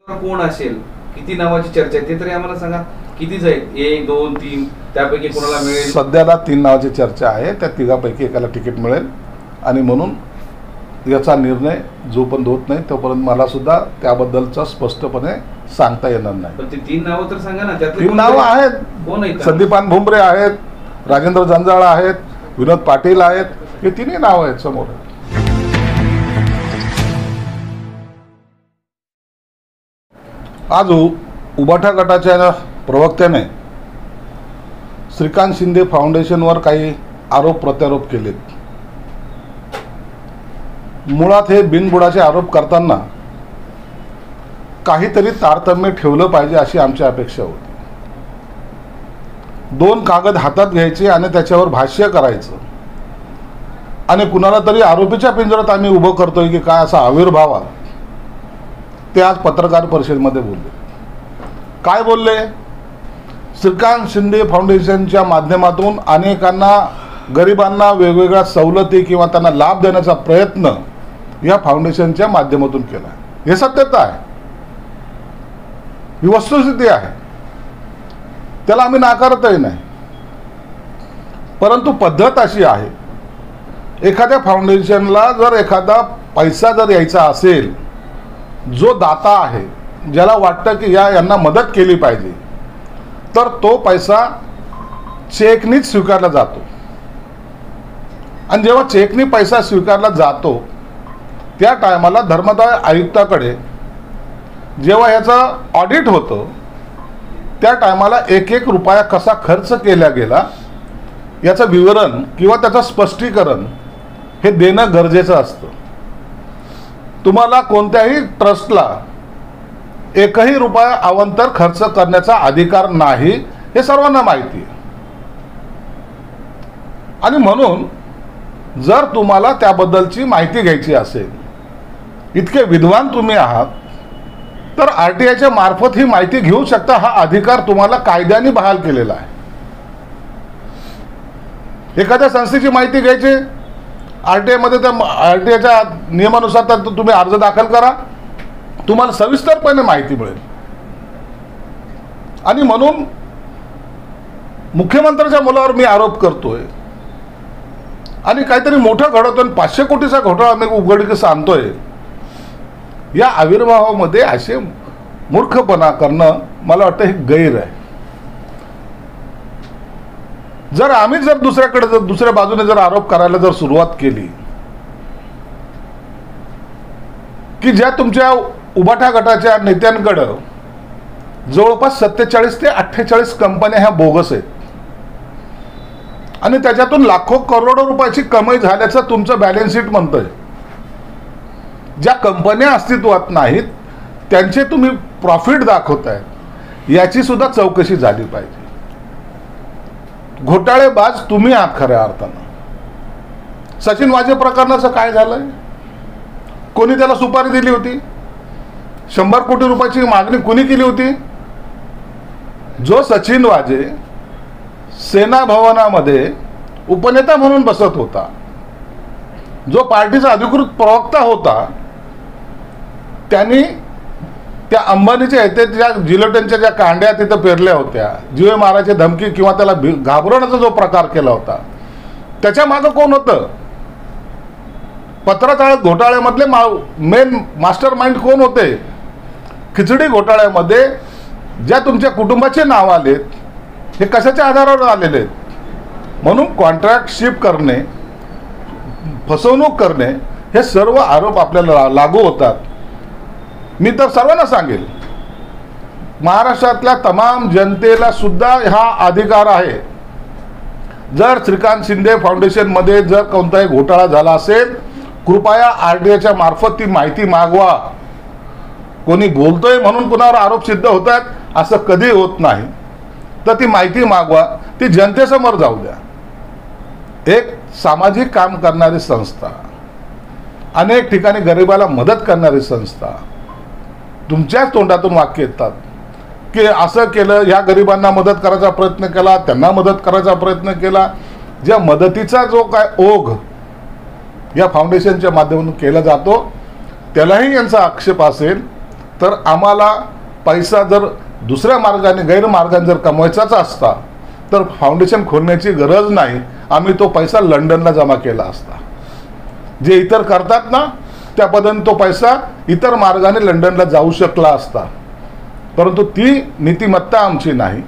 कोण असेल, किती नावाची चर्चा आहे ते तरी आम्हाला सांगा. कितीच आहेत, 1 2 3 त्यापैकी कोणाला मिळेल? सध्याला 3 नावाची चर्चा आहे. त्या तिघापैकी एकाला तिकीट मिळेल आणि म्हणून याचा निर्णय जोपर्यंत होत नाही तोपर्यंत मला सुद्धा त्याबद्दलचं स्पष्टपणे सांगता येणार नाही. पण ते 3 नावं तर सांगा ना. त्यातले 3 नावं आहेत. कोण आहेत? संदीपान भुमरे आहेत, राजेंद्र जंजाळा आहेत, विनोद पाटील आहेत. हे 3ही नावं आहेत समोर. आज उबाठा गटाच्या प्रवक्त्याने श्रीकांत शिंदे फाउंडेशनवर काही आरोप प्रत्यारोप केलेत. मुळात हे बिनबुडाचे आरोप करताना काहीतरी तारतम्य ठेवलं पाहिजे अशी आमची अपेक्षा होती. 2 कागद हातात घ्यायचे आणि त्याच्यावर भाष्य करायचं आणि कुणाला तरी आरोपीच्या पिंजऱ्यात आम्ही उभं करतोय की काय असा आविर्भाव आला. ते आज पत्रकार परिषदेमध्ये बोलले. काय बोलले? श्रीकांत शिंदे फाउंडेशनच्या माध्यमातून अनेकांना, गरिबांना वेगवेगळ्या सवलती किंवा त्यांना लाभ देण्याचा प्रयत्न या फाउंडेशनच्या माध्यमातून केला. हे सत्यता आहे, ही वस्तुस्थिती आहे, त्याला आम्ही नाकारतही नाही. परंतु पद्धत अशी आहे, एखाद्या फाउंडेशनला जर एखादा पैसा जर यायचा असेल, जो दाता आहे, ज्याला वाटतं की यांना मदत केली पाहिजे, तर तो पैसा चेकनीच स्वीकारला जातो. आणि जेव्हा चेकनी पैसा स्वीकारला जातो त्या टायमाला धर्मदाय आयुक्ताकडे जेव्हा याचं ऑडिट होतं त्या टायमाला 1-1 रुपया कसा खर्च केला गेला याचं विवरण किंवा त्याचं स्पष्टीकरण हे देणं गरजेचं असतं. तुम्हाला कोणत्याही ट्रस्टला 1ही रुपया अवांतर खर्च करण्याचा अधिकार नाही, हे सर्वांना माहिती आहे. आणि म्हणून जर तुम्हाला त्याबद्दलची माहिती घ्यायची असेल, इतके विद्वान तुम्ही आहात, तर RTIच्या मार्फत ही माहिती घेऊ शकता. हा अधिकार तुम्हाला कायद्याने बहाल केलेला आहे. एखाद्या संस्थेची माहिती घ्यायची RTI मध्ये, त्या RTIच्या नियमानुसार तर तुम्ही अर्ज दाखल करा, तुम्हाला सविस्तरपणे माहिती मिळेल. आणि म्हणून मुख्यमंत्र्यांच्या मुलावर मी आरोप करतोय आणि काहीतरी मोठं घडवतोय, 500 कोटीचा घोटाळा आम्ही उघडकीस आणतोय, या आविर्भावामध्ये असे मूर्खपणा करणं मला वाटतं हे गैर आहे. जर आम्ही जर दुसऱ्या बाजूने जर आरोप करायला जर सुरुवात केली की ज्या तुमच्या उबाठा गटाच्या नेत्यांकडं जवळपास 47 ते 48 कंपन्या ह्या बोगस आहेत आणि त्याच्यातून लाखो करोडो रुपयाची कमाई झाल्याचं तुमचं बॅलन्स शीट म्हणतंय, ज्या कंपन्या अस्तित्वात नाहीत त्यांचे तुम्ही प्रॉफिट दाखवताय, याची सुद्धा चौकशी झाली पाहिजे. घोटाळेबाज तुम्ही आहात खऱ्या अर्थानं. सचिन वाजे प्रकरणाचं काय झालंय? कोणी त्याला सुपारी दिली होती? 100 कोटी रुपयाची मागणी कोणी केली होती? जो सचिन वाजे सेना भवनामध्ये उपनेता म्हणून बसत होता, जो पार्टीचा अधिकृत प्रवक्ता होता, त्यांनी त्या अंबानीच्या येथे ज्या जिलेटिनच्या ज्या कांड्या तिथं पेरल्या होत्या, जीवे मारायची धमकी किंवा त्याला घाबरवण्याचा जो प्रकार केला होता, त्याच्या मागं कोण होतं? पत्रचाळ घोटाळ्यामधले मेन मास्टर माइंड कोण होते? खिचडी घोटाळ्यामध्ये ज्या तुमच्या कुटुंबाचे नाव आलेत, हे कशाच्या आधारावर आलेले आहेत? म्हणून कॉन्ट्रॅक्टशिप करणे, फसवणूक करणे, हे सर्व आरोप आपल्याला लागू होतात. मी तर सर्वांना सांगेल, महाराष्ट्रातल्या तमाम जनतेला सुद्धा हा अधिकार आहे. जर श्रीकांत शिंदे फाउंडेशनमध्ये जर कोणताही घोटाळा झाला असेल, कृपया RTIच्या मार्फत ती माहिती मागवा. कोणी बोलतोय म्हणून कुणावर आरोप सिद्ध होत आहेत असं कधी होत नाही. तर ती माहिती मागवा, ती जनतेसमोर जाऊ द्या. एक सामाजिक काम करणारी संस्था, अनेक ठिकाणी गरिबाला मदत करणारी संस्था, तुमच्याच तोंडातून वाक्य येतात की असं केलं, ह्या गरिबांना मदत करायचा प्रयत्न केला, त्यांना मदत करायचा प्रयत्न केला. ज्या मदतीचा जो काय ओघ या फाउंडेशनच्या माध्यमातून केला जातो त्यालाही यांचा आक्षेप असेल तर आम्हाला पैसा जर दुसऱ्या मार्गाने गैरमार्गाने जर कमवायचाच असता तर फाउंडेशन खोलण्याची गरज नाही, आम्ही तो पैसा लंडनला जमा केला असता. जे इतर करतात ना त्या पद्धतीने तो पैसा इतर मार्गाने लंडनला जाऊ शकला असता. परंतु ती नीतिमत्ता आमची नाही,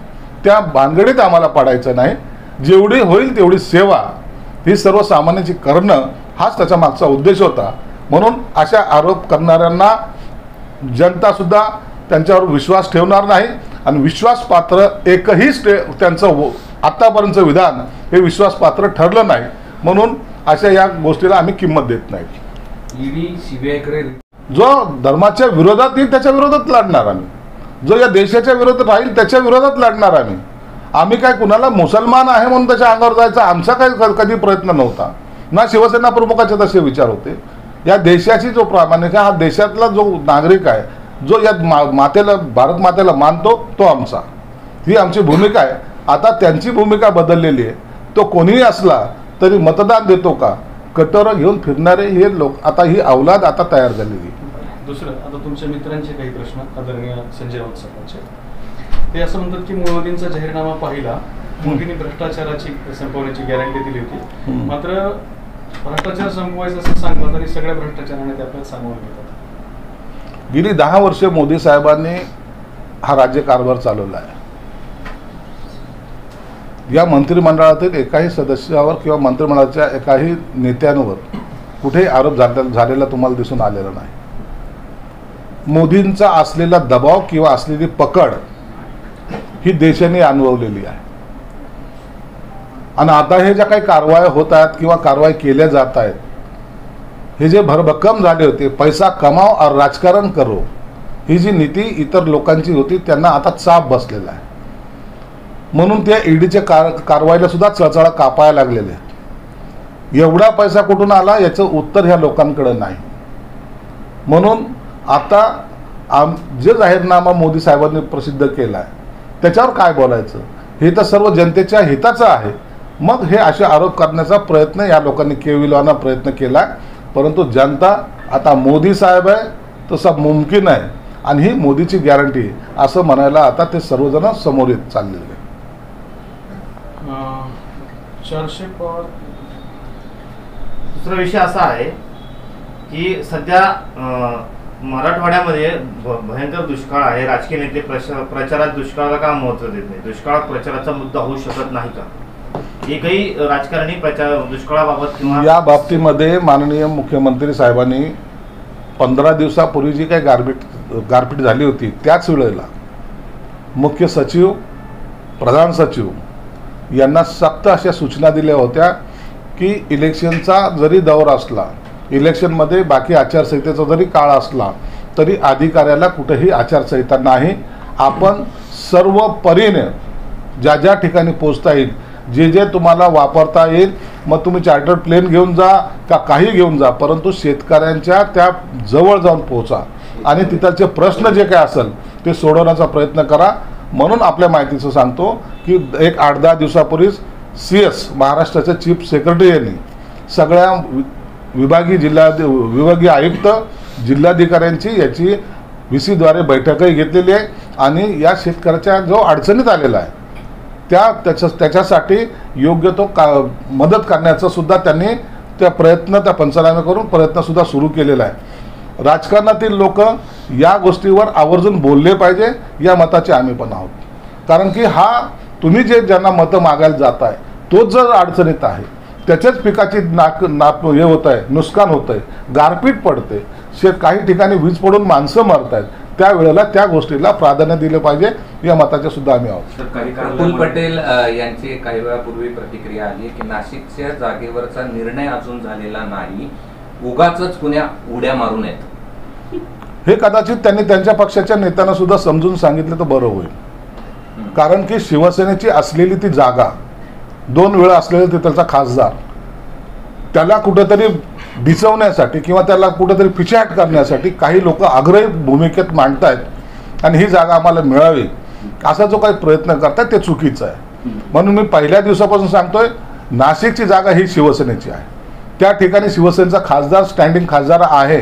त्या भानगडीत आम्हाला पडायचं नाही. जेवढी होईल तेवढी सेवा ही सर्वसामान्यांची करणं हाच त्याच्या मागचा उद्देश होता. म्हणून अशा आरोप करणाऱ्यांना जनतासुद्धा त्यांच्यावर विश्वास ठेवणार नाही आणि विश्वासपात्र एकही त्यांचं आत्तापर्यंतचं विधान हे विश्वासपात्र ठरलं नाही. म्हणून अशा या गोष्टीला आम्ही किंमत देत नाही. ईडी सीबीआयकडे जो धर्माच्या विरोधात येईल त्याच्या विरोधात लढणार आम्ही, जो या देशाच्या विरोधात राहील त्याच्या विरोधात लढणार आम्ही. आम्ही काय कुणाला मुसलमान आहे म्हणून त्याच्या अंगावर जायचा आमचा काही कधी प्रयत्न नव्हता, ना शिवसेना प्रमुखाचे तसे विचार होते. या देशाची जो प्रामाणिक आहे, हा देशातला जो नागरिक आहे, जो या मातेला भारत मातेला मानतो तो आमचा, ही आमची भूमिका आहे. आता त्यांची भूमिका बदललेली आहे. तो कोणीही असला तरी मतदान देतो का, कटोरं घेऊन फिरणारे हे लोक, आता ही अवलाद आता तयार झालेली. दुसरं, आता तुमच्या मित्रांचे काही प्रश्न आदरणीय संजय राऊत साहेबांचे, ते असं म्हणतात की मोदींचा जाहीरनामा पाहिला, मोदींनी भ्रष्टाचाराची संपवण्याची गॅरंटी दिली होती, मात्र भ्रष्टाचार संपवायचं असं सांगतात आणि सगळ्या भ्रष्टाचाराने ते आपल्याला सामावून घेतात. गेली 10 वर्षे मोदी साहेबांनी हा राज्यकारभार चालवला आहे. या मंत्रिमंडळातील एकाही सदस्यावर किंवा मंत्रिमंडळाच्या एकाही नेत्यांवर कुठेही आरोप झालेला तुम्हाला दिसून आलेला नाही. मोदींचा असलेला दबाव किंवा असलेली पकड ही देशाने अनुभवलेली आहे. आणि आता हे ज्या काही कारवाया होत आहेत किंवा कारवाई केल्या जात आहेत, हे जे भरभक्कम झाले होते, पैसा कमाव और राजकारण करो, ही जी नीती इतर लोकांची होती त्यांना आता चाप बसलेला आहे. म्हणून त्या ईडीच्या कारवाईला सुद्धा चळचळा कापायला लागलेले आहेत. एवढा पैसा कुठून आला याचं उत्तर ह्या लोकांकडे नाही. म्हणून आता जे जाहीरनामा मोदी साहेबांनी प्रसिद्ध केला आहे त्याच्यावर काय बोलायचं, हे तर सर्व जनतेच्या हिताचं आहे. मग हे असे आरोप करण्याचा प्रयत्न या लोकांनी केविलवाना प्रयत्न केला, परंतु जनता आता मोदी साहेब आहे तसा मुमकिन आहे आणि ही मोदीची गॅरंटी असं म्हणायला आता ते सर्वजण समोर येत चाललेले. 400 पॉवर. दुसरा विषय असा आहे की सध्या मराठवाड्यामध्ये भयंकर दुष्काळ आहे. राजकीय नेते प्रचारात दुष्काळाला का महत्त्व देत नाही? दुष्काळ प्रचाराचा मुद्दा होऊ शकत नाही का? एकही राजकारणी दुष्काळाबाबत किंवा या बाबतीमध्ये माननीय मुख्यमंत्री साहेबांनी 15 दिवसापूर्वी जी काही गारपीट झाली होती त्याच वेळेला मुख्य सचिव, प्रधान सचिव यांना सक्त अशा सूचना दिल्या होत्या की इलेक्शनचा जरी दौर असला, इलेक्शनमध्ये बाकी आचारसंहितेचा जरी काळ असला तरी अधिकाऱ्याला कुठेही आचारसंहिता नाही. आपण सर्व परीने ज्या ज्या ठिकाणी पोचता येईल, जे जे तुम्हाला वापरता येईल, मग तुम्ही चार्टर्ड प्लेन घेऊन जा का काही घेऊन जा, परंतु शेतकऱ्यांच्या त्या जवळ जाऊन पोहोचा आणि तिथलचे प्रश्न जे काय असेल ते सोडवण्याचा प्रयत्न करा. म्हणून आपल्या माहितीचं सांगतो की एक 8-10 दिवसापूर्वीच CS महाराष्ट्राचे चीफ सेक्रेटरी यांनी सगळ्या विभागीय आयुक्त, जिल्हाधिकाऱ्यांची याची VC द्वारे बैठकही घेतलेली आहे आणि या शेतकऱ्याच्या जो अडचणीत आलेला आहे त्याच्यासाठी योग्य तो मदत करण्याचा सुद्धा त्यांनी त्या पंचनामे करून प्रयत्नसुद्धा सुरू केलेला आहे. राजकारणातील लोक या गोष्टीवर आवर्जून बोलले पाहिजे, या मताचे आम्ही पण आहोत. कारण की हा तुम्ही ज्यांना मतं मागायला जात आहे तोच जर अडचणीत आहे, त्याच्याच पिकाची हे होत आहे, नुकसान होत आहे, गारपीट पडते, काही ठिकाणी वीज पडून माणसं मरत आहेत, त्यावेळेला त्या गोष्टीला प्राधान्य दिले पाहिजे, या मताचे सुद्धा आम्ही आहोत. प्रफुल्ल पटेल यांची काही वेळापूर्वी प्रतिक्रिया आली की नाशिकच्या जागेवरचा निर्णय अजून झालेला नाही, उगाचच कुण्या उड्या मारून येत. हे कदाचित त्यांनी त्यांच्या पक्षाच्या नेत्यांना सुद्धा समजून सांगितलं तर बरं होईल. कारण की शिवसेनेची असलेली ती जागा, 2 वेळा असलेला त्याचा खासदार, त्याला कुठेतरी डिचवण्यासाठी किंवा त्याला कुठेतरी पिछेहाट करण्यासाठी काही लोक आग्रही भूमिकेत मांडतायत आणि ही जागा आम्हाला मिळावी असा जो काही प्रयत्न करतायत ते चुकीचं आहे. म्हणून मी पहिल्या दिवसापासून सांगतोय, नाशिकची जागा ही शिवसेनेची आहे. त्या ठिकाणी शिवसेनेचा खासदार स्टँडिंग खासदार आहे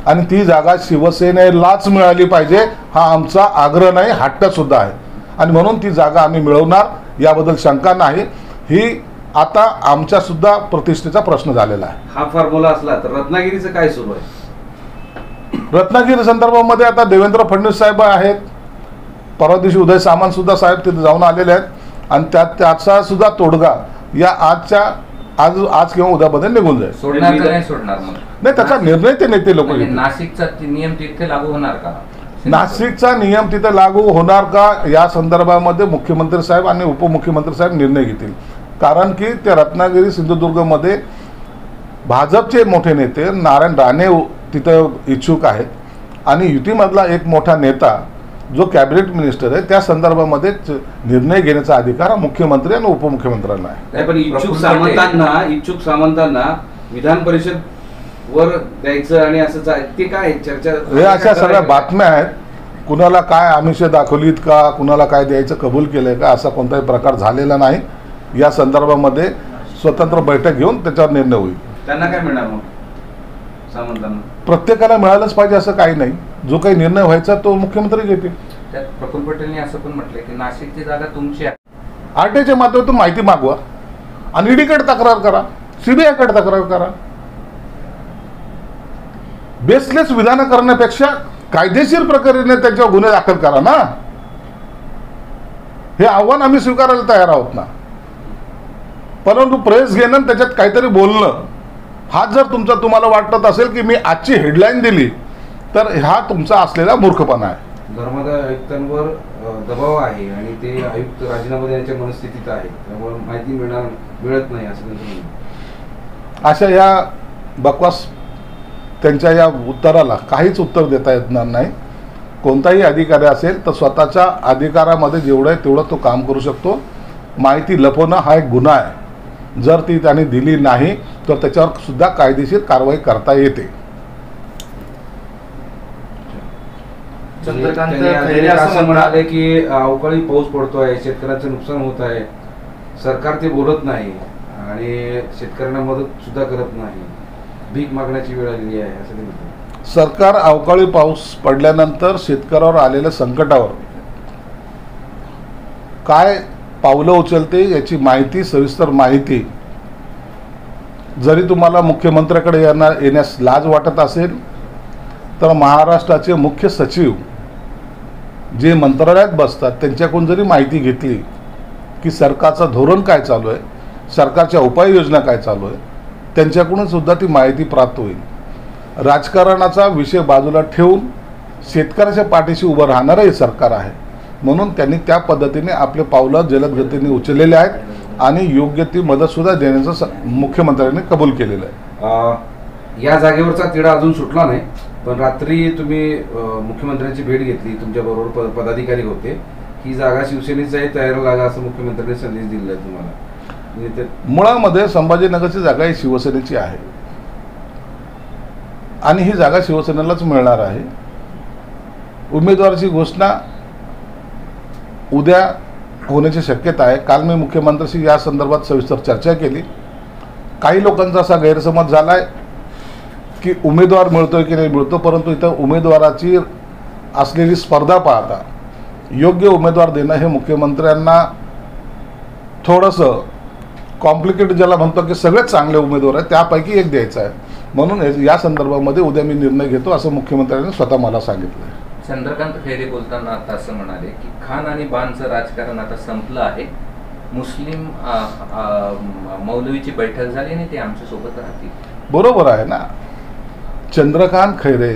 आणि ती जागा शिवसेनेलाच मिळाली पाहिजे हा आमचा आग्रह नाही, हट्ट सुद्धा आहे. आणि म्हणून ती जागा आम्ही मिळवणार, याबद्दल शंका नाही. ही आता आमच्या सुद्धा प्रतिष्ठेचा प्रश्न झालेला आहे. हा फॉर्म्युला असला तर रत्नागिरीचं काय सुरू आहे? रत्नागिरी संदर्भामध्ये आता देवेंद्र फडणवीस साहेब आहेत, परवा दिवशी उदय सामंत सुद्धा साहेब तिथे जाऊन आलेले आहेत आणि त्याचा सुद्धा तोडगा या आज किंवा उद्यामध्ये निघून जाईल. सोडणार का नाही सोडणार मग? नाही, त्याचा निर्णय ते नेते लोक म्हणजे घेतील. नाशिकचा नियम तिथे लागू होणार का? नाशिकचा नियम तिथे लागू होणार का या संदर्भामध्ये मुख्यमंत्री साहेब आणि उपमुख्यमंत्री साहेब निर्णय घेतील. कारण की ते रत्नागिरी सिंधुदुर्गमध्ये भाजपचे मोठे नेते नारायण राणे तिथं इच्छुक आहेत आणि युतीमधला एक मोठा नेता जो कॅबिनेट मिनिस्टर आहे त्या संदर्भामध्ये निर्णय घेण्याचा अधिकार हा मुख्यमंत्री आणि उपमुख्यमंत्र्यांना आहे. नाही, पण इच्छुक सामंतांना विधान परिषद वर द्यायचं आणि असं ते काय चर्चा, हे अशा सगळ्या बातम्या आहेत. कुणाला काय आमिष दाखवलीत का, कुणाला काय द्यायचं कबूल केलंय का, असा कोणताही प्रकार झालेला नाही. या संदर्भामध्ये स्वतंत्र बैठक घेऊन त्याच्यावर निर्णय होईल. त्यांना काय मिळणार मग सामंतांना? प्रत्येकाला मिळालंच पाहिजे असं काही नाही. जो काही निर्णय व्हायचा तो मुख्यमंत्री घेतील. त्यात प्रफुल्ल पटेलने असं पण म्हटलंय की नाशिकची जागा तुमची आहे. आरटीआयच्या माध्यमातून माहिती मागवा आणि ईडीकडे तक्रार करा, सीबीआयकडे तक्रार करा. बेसलेस विधान करण्यापेक्षा कायदेशीर प्रक्रियेने त्यांच्यावर गुन्हे दाखल करा ना. हे आव्हान आम्ही स्वीकारायला तयार आहोत ना. परंतु प्रेस घेणं, त्याच्यात काहीतरी बोलणं, हा जर तुम्हाला वाटत असेल की मी आजची हेडलाईन दिली तर हा तुमचा असलेला मूर्खपणा आहे. धर्मादाय आयुक्तांवर दबाव आहे आणि ते आयुक्त राजीनामा देण्याच्या मनस्थितीत आहे, त्यामुळे माहिती मिळत नाही असं त्यांचं म्हणणं. अशा या बकवास त्यांच्या या उत्तराला काहीच उत्तर देता येणार नाही. कोणताही अधिकारी असेल तर स्वतःच्या अधिकारामध्ये जेवढं आहे तेवढं तो काम करू शकतो. माहिती लपवणं हा एक गुन्हा आहे. जर ती त्याने दिली नाही तर त्याच्यावर सुद्धा कायदेशीर कारवाई करता येते. त्यांनी असं म्हणाले की अवकाळी पाऊस पडतोय, शेतकऱ्यांचं नुकसान होत आहे, सरकार ते बोलत नाही आणि शेतकऱ्यांना मदत सुद्धा करत नाही, भीक मागण्याची वेळ आलेली आहे असं ते म्हणतात. सरकार अवकाळी पाऊस पडल्यानंतर शेतकऱ्यावर आलेल्या संकटावर काय पावलं उचलते याची माहिती, सविस्तर माहिती जरी तुम्हाला मुख्यमंत्र्याकडे येण्यास लाज वाटत असेल तर महाराष्ट्राचे मुख्य सचिव जे मंत्रालयात बसतात त्यांच्याकडून जरी माहिती घेतली की सरकारचं धोरण काय चालू आहे, सरकारच्या उपाययोजना काय चालू आहे, त्यांच्याकडून सुद्धा ती माहिती प्राप्त होईल. राजकारणाचा विषय बाजूला ठेवून शेतकऱ्याच्या पाठीशी उभं राहणारं हे सरकार आहे. म्हणून त्यांनी त्या पद्धतीने आपले पावलं जलद गतीने उचललेले आहेत आणि योग्य ती मदतसुद्धा देण्याचं मुख्यमंत्र्यांनी कबूल केलेलं आहे. या जागेवरचा तिढा अजून सुटला नाही, पण रात्री तुम्ही मुख्यमंत्र्यांची भेट घेतली, तुमच्याबरोबर पदाधिकारी होते. ही जागा शिवसेनेची आहे, तयार लागा असं मुख्यमंत्र्यांनी संदेश दिला आहे तुम्हाला. मुळामध्ये संभाजीनगरची जागा ही शिवसेनेची आहे आणि ही जागा शिवसेनेलाच मिळणार आहे. उमेदवाराची घोषणा उद्या होण्याची शक्यता आहे. काल मी मुख्यमंत्र्यांशी या संदर्भात सविस्तर चर्चा केली. काही लोकांचा असा गैरसमज झाला आहे की उमेदवार मिळतोय की नाही मिळतो, परंतु इथं उमेदवाराची असलेली स्पर्धा पाहता योग्य उमेदवार देणं हे मुख्यमंत्र्यांना थोडंसं कॉम्प्लिकेटेड, ज्याला म्हणतो की सगळेच चांगले उमेदवार आहेत त्यापैकी एक द्यायचा आहे. म्हणून या संदर्भामध्ये उद्या मी निर्णय घेतो असं मुख्यमंत्र्यांनी स्वतः मला सांगितलं. चंद्रकांत खैरे बोलताना आता असं म्हणाले की खान आणि बाणचं राजकारण आता संपलं आहे, मुस्लिम मौलवीची बैठक झाली आणि ते आमच्या सोबत राहतील. बरोबर आहे ना. चंद्रकांत खैरे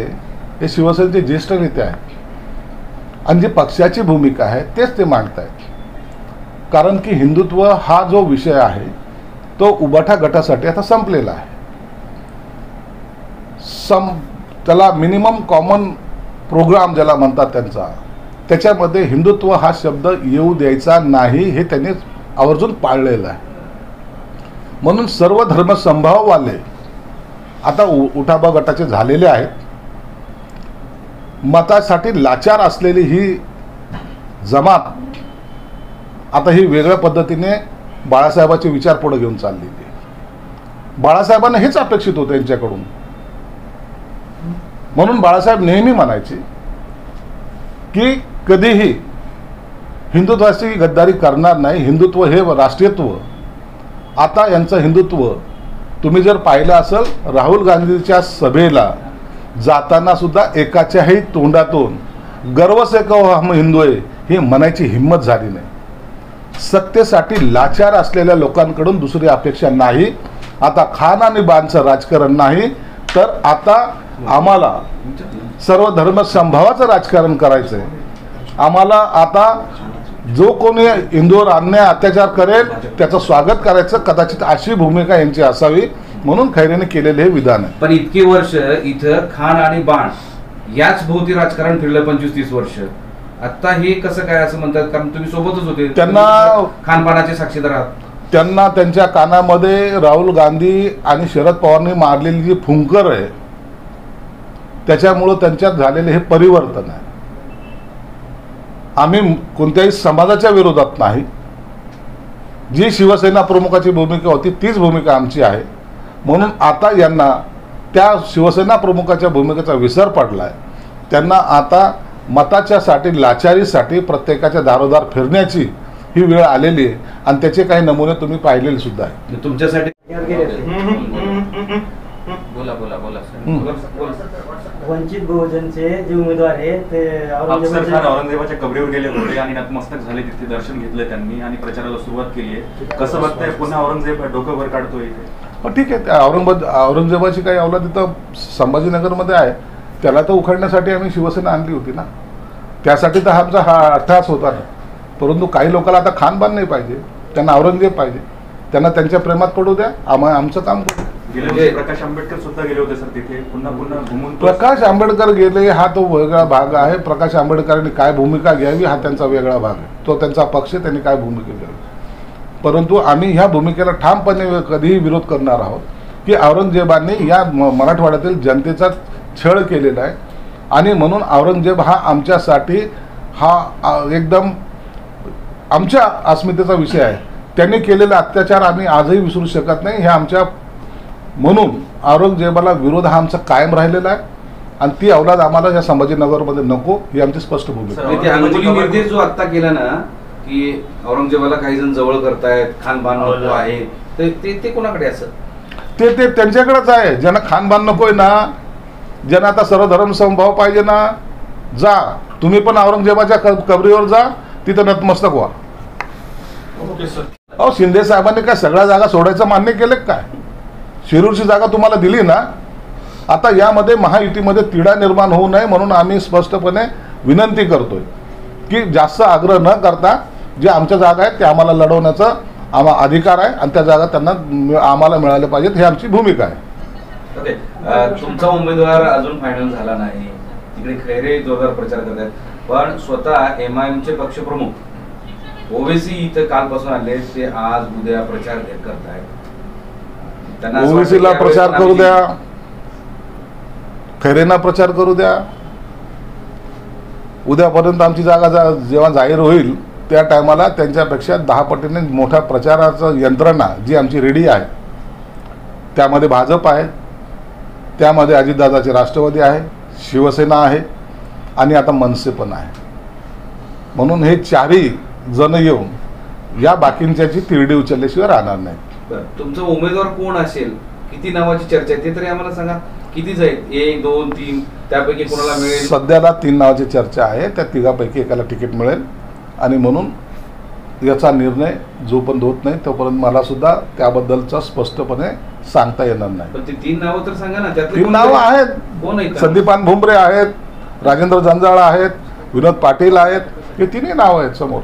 हे शिवसेनेचे ज्येष्ठ नेते आहेत आणि जी पक्षाची भूमिका आहे तेच ते मांडत आहेत. कारण की हिंदुत्व हा जो विषय आहे तो उबाठा गटासाठी आता संपलेला आहे. त्याला मिनिमम कॉमन प्रोग्राम ज्याला म्हणतात त्याच्यामध्ये हिंदुत्व हा शब्द येऊ द्यायचा नाही हे त्यांनी आवर्जून पाळलेलं आहे. म्हणून सर्व धर्मसंभाववाले आता उठाबा गटाचे झालेले आहेत. मतासाठी लाचार असलेली ही जमात आता ही वेगळ्या पद्धतीने बाळासाहेबांचे विचार पुढे घेऊन चाललेली आहे. बाळासाहेबांना हेच अपेक्षित होतं यांच्याकडून म्हणून बाळासाहेब नेहमी म्हणायचे की कधीही हिंदुत्वाची गद्दारी करणार नाही, हिंदुत्व हे राष्ट्रीयत्व. आता यांचं हिंदुत्व तुम्ही जर पाहिलं असेल, राहुल गांधीच्या सभेला जाताना सुद्धा एकाच्याही तोंडातून गर्व से कहो हम हिंदू आहे हे म्हणायची हिंमत झाली नाही. सत्तेसाठी लाचार असलेल्या लोकांकडून दुसरी अपेक्षा नाही. आता खान आणि बाणचं राजकारण नाही, तर आता आम्हाला सर्व धर्म समभावाचं राजकारण करायचं आहे. आम्हाला आता जो कोणी हिंदूवर अन्याय अत्याचार करेल त्याचं स्वागत करायचं, कदाचित अशी भूमिका यांची असावी, म्हणून खैरेने केलेले हे विधान आहे. पण इतकी वर्ष इथं खान आणि बाण याच भोवती राजकारण फिरलं 25-30 वर्ष. आता हे कसं काय असं म्हणतात, कारण तुम्ही सोबतच होते, त्यांना खानपानाचे साक्षीदार आहात. त्यांना त्यांच्या कानामध्ये राहुल गांधी आणि शरद पवारांनी मारलेली जी फुंकर आहे त्याच्यामुळं त्यांच्यात झालेले हे परिवर्तन आहे. आम्ही कोणत्याही समाजाच्या विरोधात नाही. जी शिवसेना प्रमुखाची भूमिका होती तीच भूमिका आमची आहे. म्हणून आता यांना त्या शिवसेना प्रमुखाच्या भूमिकेचा विसर पडला आहे. त्यांना आता मताच्यासाठी लाचारीसाठी प्रत्येकाच्या दारोदार फिरण्याची ही वेळ आलेली आहे आणि त्याचे काही नमुने तुम्ही पाहिलेले सुद्धा आहे. तुमच्यासाठी बोला बोला बोला वंचित बहुजनचे जे उमेदवार आहे ते अफसर खान औरंगजेबाच्या कबरीवर गेले होते आणि नतमस्तक झाले, तिथे दर्शन घेतलं त्यांनी आणि प्रचाराला सुरुवात केली आहे. कसं बघताय, पुन्हा औरंगजेब डोकं वर काढतोय इथे? पण ठीक आहे, औरंगजेबाची काही अवलाद इथं संभाजीनगरमध्ये आहे, त्याला तर उखडण्यासाठी आम्ही शिवसेना आणली होती ना, त्यासाठी तर आमचा हा अट्टहास होता ना. परंतु काही लोकांना आता खानबान नाही पाहिजे, त्यांना औरंगजेब पाहिजे. त्यांना त्यांच्या प्रेमात पडू द्या, आमचं काम करू. गेले प्रकाश आंबेडकर सुद्धा गेले होते सर तिथे, पुन्हा घुमून. प्रकाश आंबेडकर गेले हा तो वेगळा भाग आहे. प्रकाश आंबेडकरांनी काय भूमिका घ्यावी हा त्यांचा वेगळा भाग आहे, तो त्यांचा पक्ष, त्यांनी काय भूमिका घ्यावी. परंतु आम्ही ह्या भूमिकेला ठामपणे कधीही विरोध करणार आहोत की औरंगजेबांनी या मराठवाड्यातील जनतेचा छळ केलेला आहे आणि म्हणून औरंगजेब हा आमच्यासाठी हा एकदम आमच्या अस्मितेचा विषय आहे. त्यांनी केलेले अत्याचार आम्ही आजही विसरू शकत नाही. हे आमच्या म्हणून औरंगजेबाला विरोध हा आमचा कायम राहिलेला आहे आणि ती अवलाद आम्हाला या संभाजीनगरमध्ये नको, ही आमची स्पष्ट भूमिका आहे. अंगुली निर्देश जो आता केला ना की औरंगजेबाला काही जण जवळ करतायत, खानबान नको आहे, ते कोणाकडे असं ते त्यांच्याकडेच आहे. ज्यांना खानबान नकोय ना, ज्यांना आता सर्वधर्म समभाव पाहिजे ना, जा तुम्ही पण औरंगजेबाच्या कबरीवर जा, तिथं नतमस्तक व्हा. अहो शिंदे साहेबांनी काय सगळ्या जागा सोडायचं मान्य केलं काय? शिरूरची जागा तुम्हाला दिली ना. आता यामध्ये महायुतीमध्ये तिढा निर्माण होऊ नये म्हणून आम्ही स्पष्टपणे विनंती करतोय की जास्त आग्रह न करता जे आमच्या जागा आहेत ते आम्हाला लढवण्याचा अधिकार आहे आणि त्या जागा त्यांना आम्हाला मिळाल्या पाहिजेत, ही आमची भूमिका आहे. ओके, तुमचा उमेदवार अजून फायनल झाला नाही, तिकडे खैरे जोरदार प्रचार करत आहेत, पण स्वतः MIMचे पक्षप्रमुख ओवेसी इथं कालपासून आले, ते आज उद्या प्रचार करतायत. ओवेसीला प्रचार करू द्या, खैरेंना प्रचार करू द्या. उद्यापर्यंत आमची जागा जेव्हा जाहीर होईल त्या टायमाला त्यांच्यापेक्षा 10 पटीने मोठ्या प्रचाराचं यंत्रणा जी आमची रेडी आहे, त्यामध्ये भाजप आहे, त्यामध्ये अजितदादाचे राष्ट्रवादी आहे, शिवसेना आहे आणि आता मनसे पण आहे. म्हणून हे चारही जण येऊन या बाकींच्याची तिरडी उचलल्याशिवाय राहणार नाही. तुमचा उमेदवार कोण असेल, किती नावाची चर्चा आहे ते तरी आम्हाला सांगा. किती जाईल, 1, 2, 3 त्यापैकी कोणाला मिळेल? सध्याला 3 नावाची चर्चा आहे, त्या तिघापैकी एकाला तिकीट मिळेल आणि म्हणून याचा निर्णय जोपर्यंत होत नाही तोपर्यंत मला सुद्धा त्याबद्दलचा स्पष्टपणे सांगता येणार नाही. पण ती 3 नावं तर सांगा ना. 3 नावं आहेत. कोण आहेत? संदीपान भुमरे आहेत, राजेंद्र जंजाळा आहेत, विनोद पाटील आहेत. हे 3ही नावं आहेत समोर.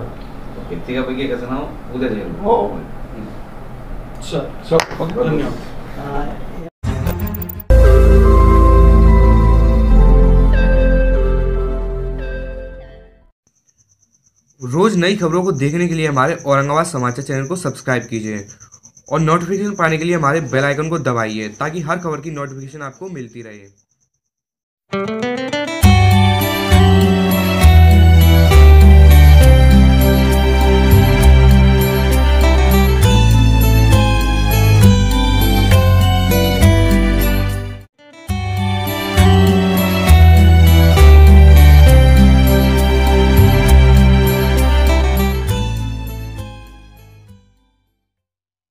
तिघापैकी एकाचं नाव उद्या जाईल. हो, धन्यवाद. रोज नई खबरों को देखने के लिए हमारे औरंगाबाद समाचार चैनल को सब्सक्राइब कीजिए और नोटिफिकेशन पाने के लिए हमारे बेल आइकन को दबाइए ताकि हर खबर की नोटिफिकेशन आपको मिलती रहे.